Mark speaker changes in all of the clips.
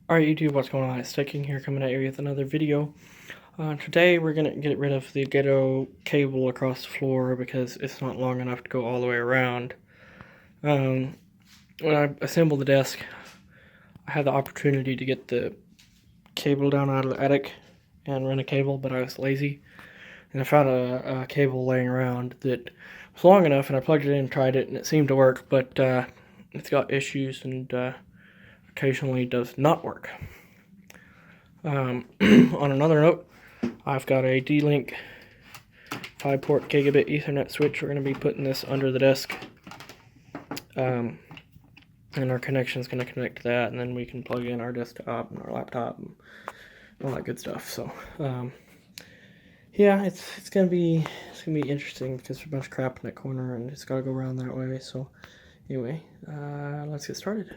Speaker 1: Alright YouTube, what's going on? It's Sticking here coming at you with another video. Today we're going to get rid of the ghetto cable across the floor because it's not long enough to go all the way around. When I assembled the desk, I had the opportunity to get the cable down out of the attic and run a cable, but I was lazy. And I found a cable laying around that was long enough, and I plugged it in and tried it, and it seemed to work, but it's got issues and occasionally does not work. On another note, I've got a D-Link 5-port gigabit Ethernet switch. We're going to be putting this under the desk, and our connection is going to connect to that, and then we can plug in our desktop and our laptop and all that good stuff. So, yeah, it's gonna be interesting because there's a bunch of crap in that corner, and it's got to go around that way. So, anyway, let's get started.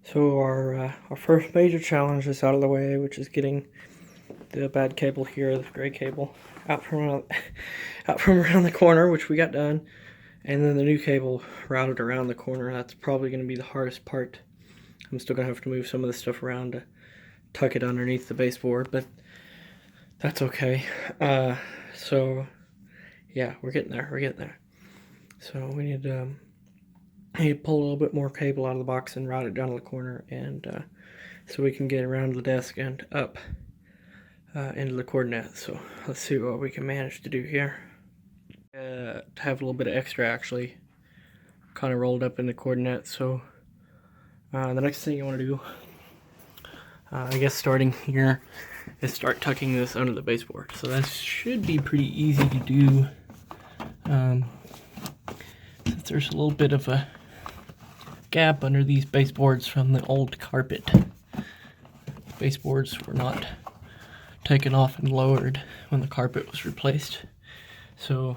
Speaker 1: So our first major challenge is out of the way, which is getting the bad cable here, the gray cable, out from around the corner, which we got done, and then the new cable routed around the corner. That's probably going to be the hardest part. I'm still going to have to move some of the stuff around to tuck it underneath the baseboard, but that's okay. So yeah, we're getting there. So we need to pull a little bit more cable out of the box and route it down to the corner, and so we can get around the desk and up into the coordinates. So let's see what we can manage to do here. To have a little bit of extra actually kind of rolled up in the coordinates. So the next thing you want to do, I guess starting here, is start tucking this under the baseboard. So that should be pretty easy to do, since there's a little bit of a gap under these baseboards from the old carpet. The baseboards were not taken off and lowered when the carpet was replaced, so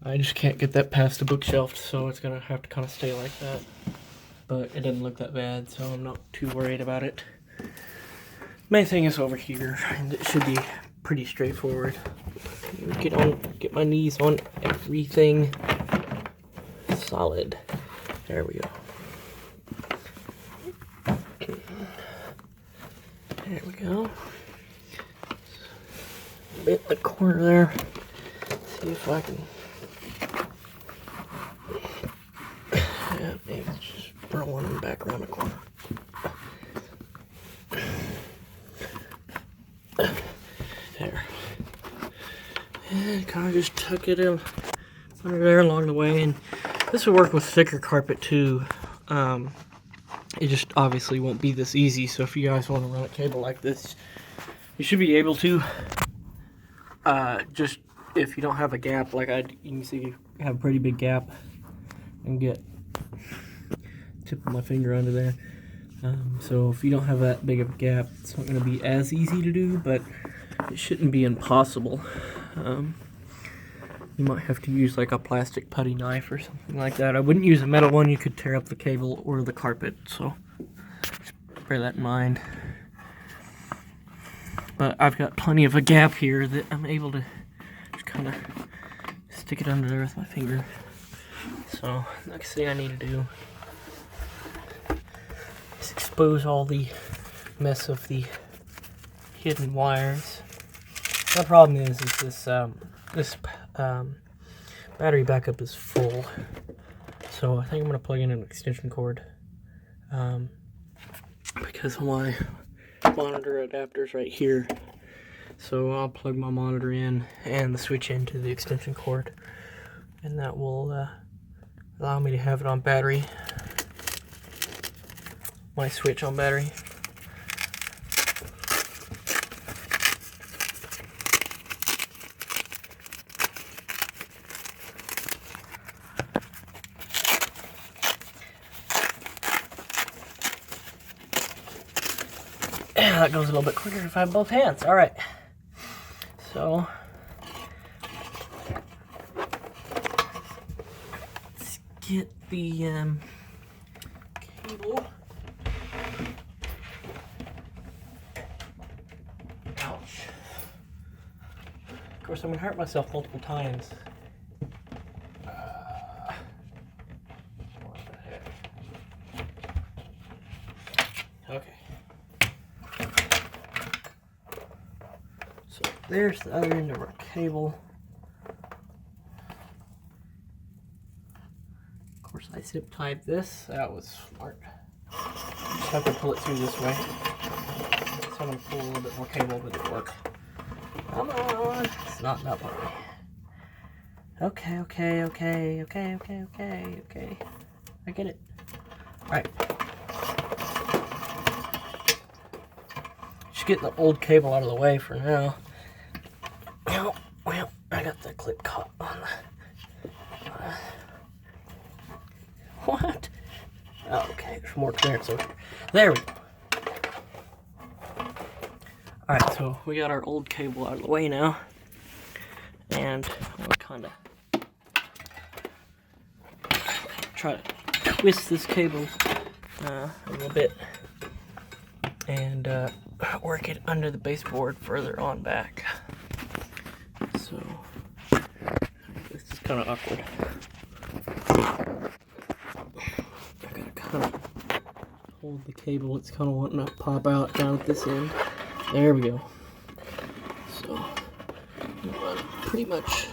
Speaker 1: I just can't get that past the bookshelf, so it's gonna have to kind of stay like that. But it didn't look that bad, so I'm not too worried about it. Main thing is over here, and it should be pretty straightforward. Get my knees on everything solid. There we go. There we go. Bit the corner there. See if I can. Yeah, maybe just throw one back around the corner. There. And kind of just tuck it in under there along the way, and this will work with thicker carpet too. It just obviously won't be this easy, so if you guys want to run a cable like this, you should be able to. Just if you don't have a gap, like you can see I have a pretty big gap, and get tip of my finger under there. So if you don't have that big of a gap, it's not going to be as easy to do, but it shouldn't be impossible. You might have to use like a plastic putty knife or something like that. I wouldn't use a metal one, you could tear up the cable or the carpet, so bear that in mind. But I've got plenty of a gap here that I'm able to just kind of stick it under there with my finger. So next thing I need to do is expose all the mess of the hidden wires. The problem is this battery backup is full, so I think I'm going to plug in an extension cord, because my monitor adapter's right here. So I'll plug my monitor in and the switch into the extension cord, and that will allow me to have it on battery, my switch on battery. Yeah, that goes a little bit quicker if I have both hands. All right. So let's get the cable. Ouch. course, I'm gonna hurt myself multiple times. What the heck? Okay. So there's the other end of our cable. Of course, I zip tied this. That was smart. Just have to pull it through this way. So I'm gonna pull a little bit more cable, but it'll work. Come on. It's not that way. Okay. I get it. Alright. Just getting the old cable out of the way for now. Oh, well, I got the clip caught on the... what? Oh, okay, there's more clearance over here. There we go. Alright, so we got our old cable out of the way now. And we'll kind of try to twist this cable a little bit and work it under the baseboard further on back. So this is kind of awkward. I gotta kind of hold the cable. It's kind of wanting to pop out down at this end. There we go. So I'm gonna run pretty much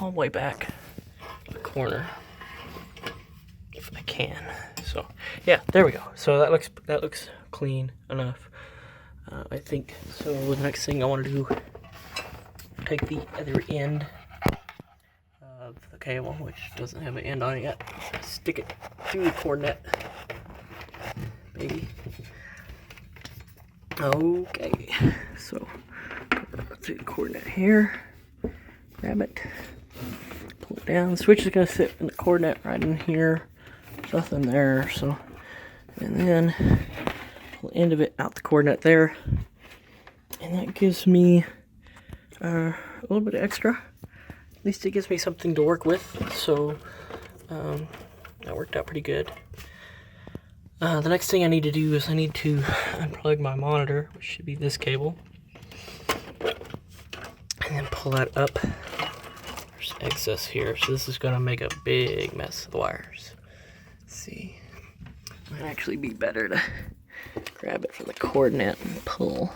Speaker 1: all the way back to the corner if I can. So yeah, there we go. So that looks clean enough. I think so. The next thing I want to do, take the other end of the cable, which doesn't have an end on it yet, stick it through the cord net, baby. Okay, so through the cord net here, grab it, pull it down. The switch is going to sit in the cord net right in here. There's nothing there, so, and then pull the end of it out the cord net there, and that gives me a little bit extra. At least it gives me something to work with, so that worked out pretty good. The next thing I need to do is I need to unplug my monitor, which should be this cable, and then pull that up. There's excess here, so this is going to make a big mess of the wires. Let's see, might actually be better to grab it from the cord net and pull.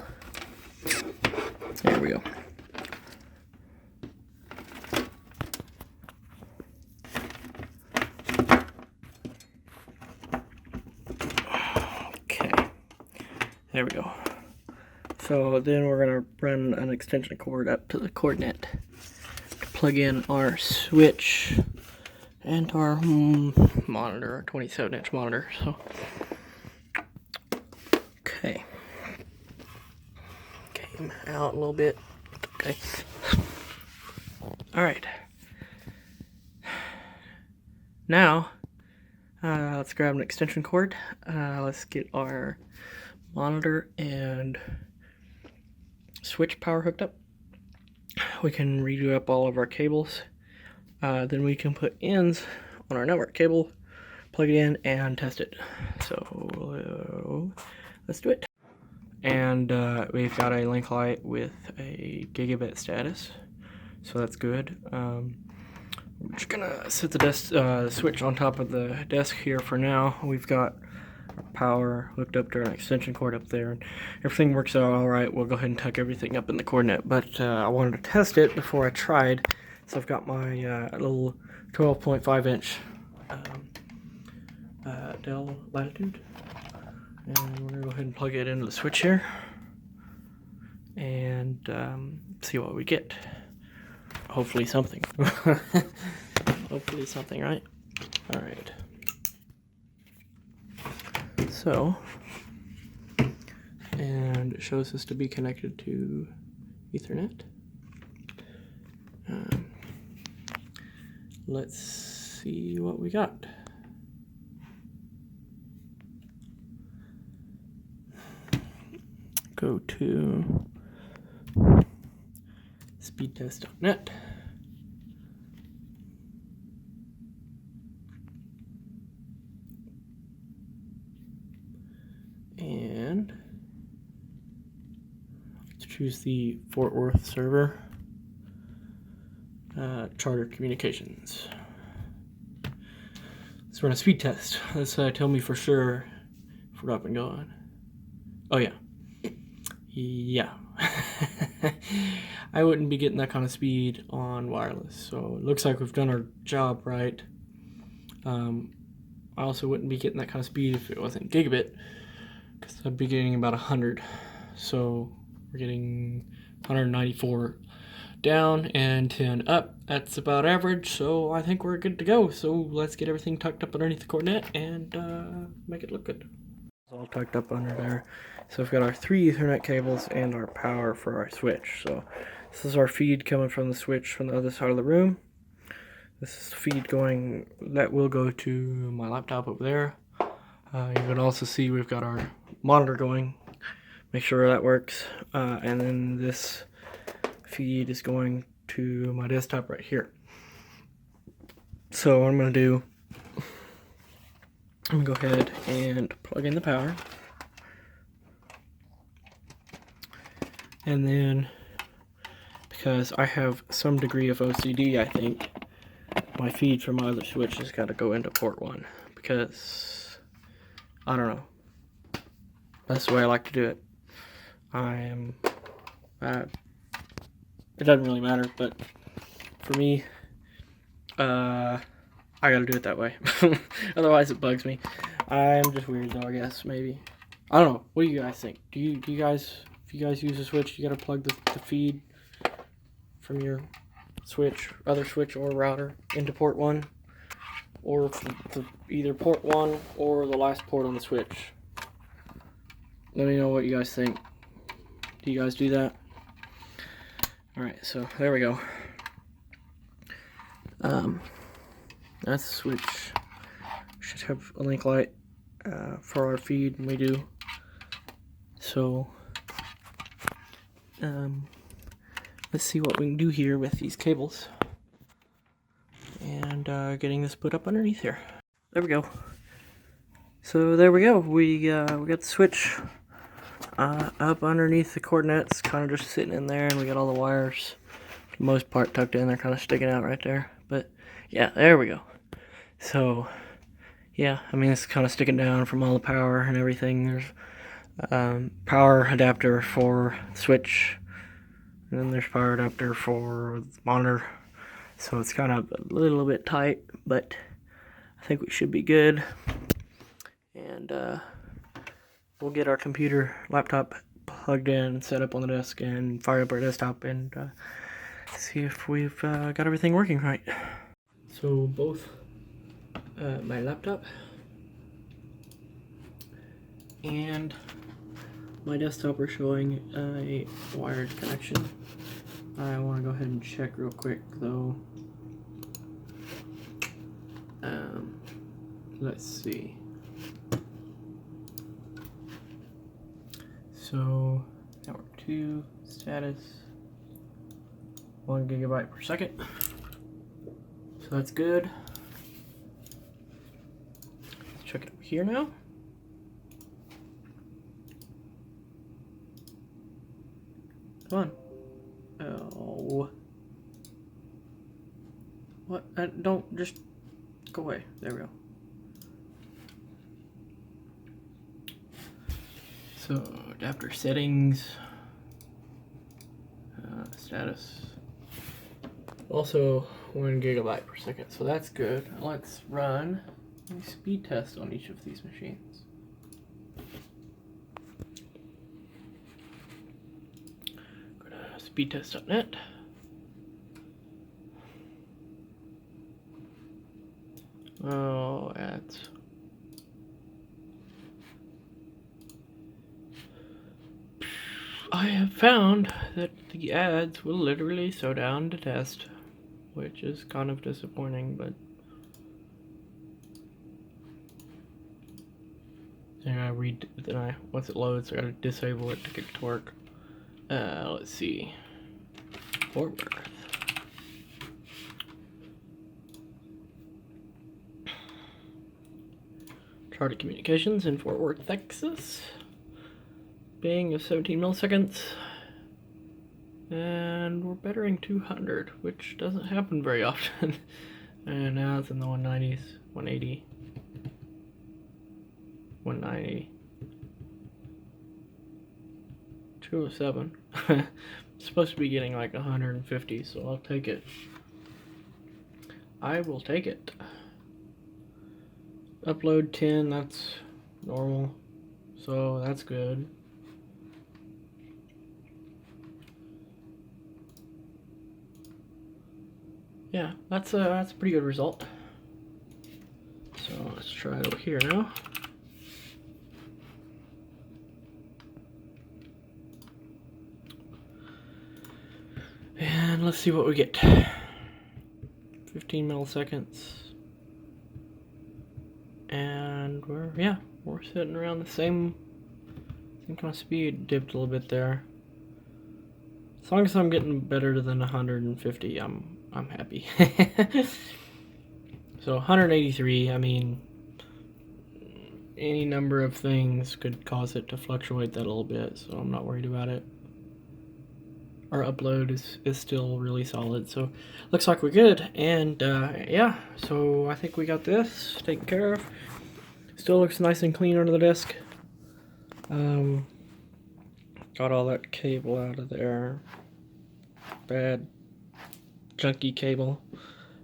Speaker 1: There we go. There we go. So then we're going to run an extension cord up to the cord net to plug in our switch and our monitor, our 27-inch monitor. So, okay. Came out a little bit. Okay. All right. Now, let's grab an extension cord. Let's get our monitor and switch power hooked up. We can redo up all of our cables. Then we can put ends on our network cable, plug it in, and test it. So let's do it. And we've got a link light with a gigabit status, so that's good. We're just gonna set the switch on top of the desk here for now. We've got our power hooked up to an extension cord up there, and everything works out all right. We'll go ahead and tuck everything up in the cord net, but I wanted to test it before I tried. So I've got my little 12.5 inch Dell Latitude, and we're gonna go ahead and plug it into the switch here and see what we get. Hopefully something. Hopefully something, right? All right. So, and it shows us to be connected to Ethernet. Let's see what we got. Go to speedtest.net. And let's choose the Fort Worth server. Charter Communications. Let's run a speed test. Let's tell me for sure if we're up and going. Oh yeah. Yeah. I wouldn't be getting that kind of speed on wireless, so it looks like we've done our job right. I also wouldn't be getting that kind of speed if it wasn't gigabit, because I'd be getting about 100. So we're getting 194 down and 10 up. That's about average, so I think we're good to go. So let's get everything tucked up underneath the Coronet and make it look good. It's all tucked up under there. So we've got our 3 Ethernet cables and our power for our switch. So this is our feed coming from the switch from the other side of the room. This is the feed going, that will go to my laptop over there. You can also see we've got our monitor going. Make sure that works. And then this feed is going to my desktop right here. So what I'm going to do, I'm going to go ahead and plug in the power. And then, because I have some degree of OCD, I think, my feed from my other switch has got to go into port 1. Because, I don't know. That's the way I like to do it. It doesn't really matter, but for me, I gotta do it that way. Otherwise it bugs me. I'm just weird though, I guess, maybe. I don't know. What do you guys think? Do you guys, if you guys use a switch, you gotta plug the feed from your switch, other switch or router into port 1? Or either port 1 or the last port on the switch? Let me know what you guys think. Do you guys do that? Alright, so there we go. That's the switch. Should have a link light for our feed, and we do. So, let's see what we can do here with these cables. And getting this put up underneath here. There we go. So there we go. We got the switch up underneath the coordinates, kind of just sitting in there, and we got all the wires, for the most part, tucked in. They're kind of sticking out right there. But yeah, there we go. So yeah, I mean, it's kind of sticking down from all the power and everything. There's power adapter for switch, and then there's power adapter for the monitor. So it's kind of a little bit tight, but I think we should be good. And we'll get our computer laptop plugged in, set up on the desk, and fire up our desktop and see if we've got everything working right. So both my laptop and my desktop are showing a wired connection. I want to go ahead and check real quick though. Let's see. So network 2 status 1 gigabyte per second. So that's good. Let's check it over here now. Come on. Oh. What? Don't just go away. There we go. So, adapter settings, status, also 1 gigabyte per second, so that's good. Let's run a speed test on each of these machines. Go to speedtest.net. Oh, ads. I have found that the ads will literally slow down the test, which is kind of disappointing, but then once it loads, I gotta disable it to get it to work. Let's see. Fort Worth. Charter Communications in Fort Worth, Texas. Ping of 17 milliseconds. And we're bettering 200, which doesn't happen very often. And now it's in the 190s, 180, 190, 207. It's supposed to be getting like 150, so I'll take it. I will take it. Upload 10, that's normal, so that's good. Yeah, that's a pretty good result. So let's try it over here now. And let's see what we get. 15 milliseconds. And we're sitting around the same kind of speed. Dipped a little bit there. As long as I'm getting better than 150, I'm happy. So 183, I mean, any number of things could cause it to fluctuate that a little bit, so I'm not worried about it. Our upload is still really solid, so looks like we're good. And yeah, so I think we got this taken care of. Still looks nice and clean under the disc. Got all that cable out of there. Bad junky cable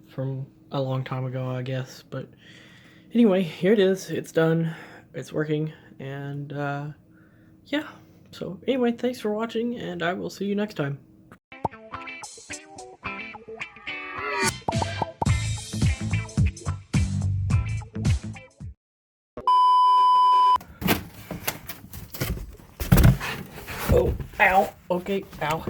Speaker 1: from a long time ago, I guess. But anyway, here it is. It's done. It's working. And yeah. So anyway, thanks for watching, and I will see you next time. Oh, ow. Okay, ow.